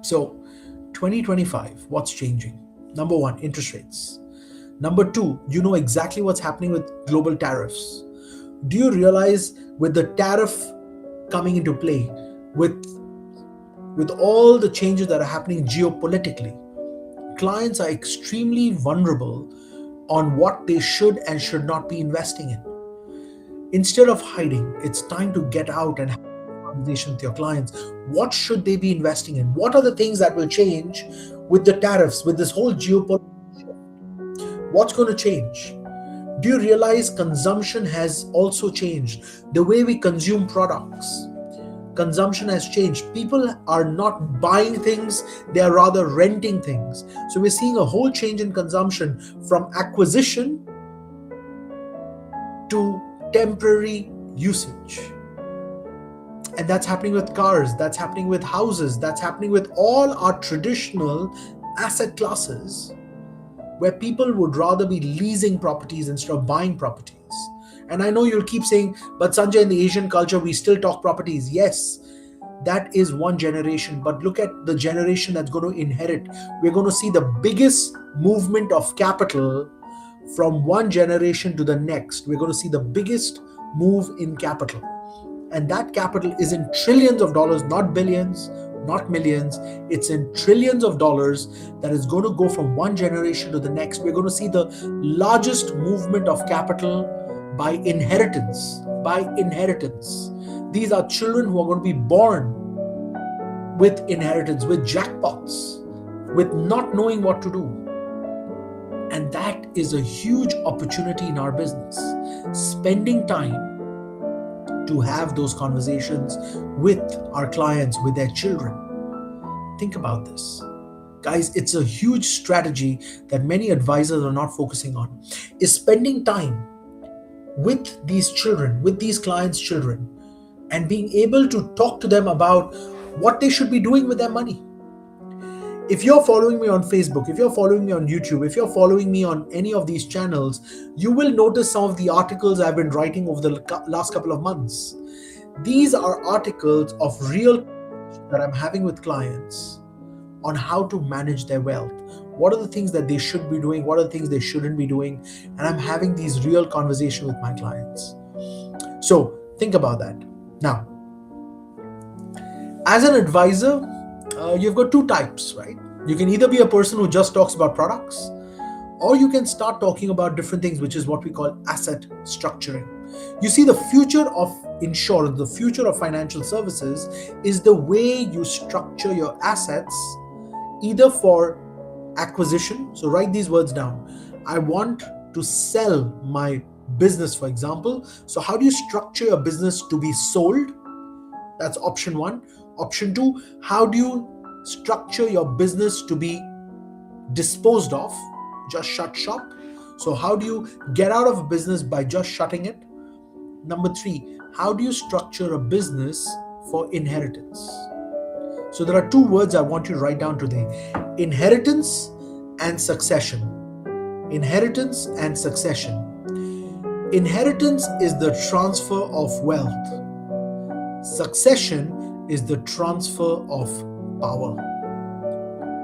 So 2025, what's changing? Number one, interest rates. Number two, you know exactly what's happening with global tariffs. Do you realize with the tariff coming into play, with all the changes that are happening geopolitically, clients are extremely vulnerable on what they should and should not be investing in. Instead of hiding, it's time to get out and have a conversation with your clients. What should they be investing in? What are the things that will change with the tariffs, with this whole geopolitical shift? What's going to change? Do you realize consumption has also changed? The way we consume products, consumption has changed. People are not buying things, they are rather renting things. So we're seeing a whole change in consumption from acquisition to temporary usage. And that's happening with cars, that's happening with houses, that's happening with all our traditional asset classes, where people would rather be leasing properties instead of buying properties. And I know you'll keep saying, but Sanjay, in the Asian culture, we still talk properties. Yes, that is one generation. But look at the generation that's going to inherit. We're going to see the biggest movement of capital from one generation to the next. We're going to see the biggest move in capital. And that capital is in trillions of dollars, not billions, not millions. It's in trillions of dollars that is going to go from one generation to the next. We're going to see the largest movement of capital by inheritance. By inheritance. These are children who are going to be born with inheritance, with jackpots, with not knowing what to do. And that is a huge opportunity in our business. Spending time to have those conversations with our clients, with their children. Think about this. Guys, it's a huge strategy that many advisors are not focusing on, is spending time with these children, with these clients' children, and being able to talk to them about what they should be doing with their money. If you're following me on Facebook, if you're following me on YouTube, if you're following me on any of these channels, you will notice some of the articles I've been writing over the last couple of months. These are articles of real that I'm having with clients on how to manage their wealth. What are the things that they should be doing? What are the things they shouldn't be doing? And I'm having these real conversations with my clients. So think about that. Now, as an advisor, you've got two types, right? You can either be a person who just talks about products, or you can start talking about different things, which is what we call asset structuring. You see, the future of insurance, the future of financial services is the way you structure your assets, either for acquisition. So write these words down. I want to sell my business, for example. So how do you structure your business to be sold? That's option one. Option two, how do you structure your business to be disposed of? Just shut shop. So how do you get out of a business by just shutting it? Number three, how do you structure a business for inheritance? So there are two words I want you to write down today: inheritance and succession. Inheritance and succession. Inheritance is the transfer of wealth. Succession is the transfer of power.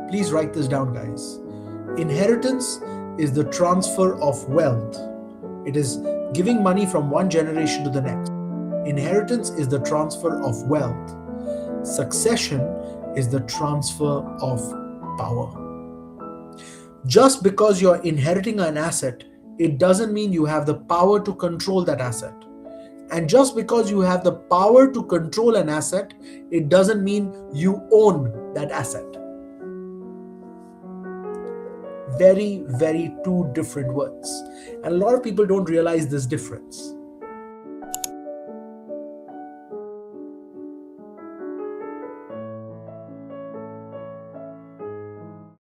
Please write this down, guys. Inheritance is the transfer of wealth. It is giving money from one generation to the next. Inheritance is the transfer of wealth. Succession is the transfer of power. Just because you're inheriting an asset, it doesn't mean you have the power to control that asset. And just because you have the power to control an asset, it doesn't mean you own that asset. Very, very two different words. And a lot of people don't realize this difference.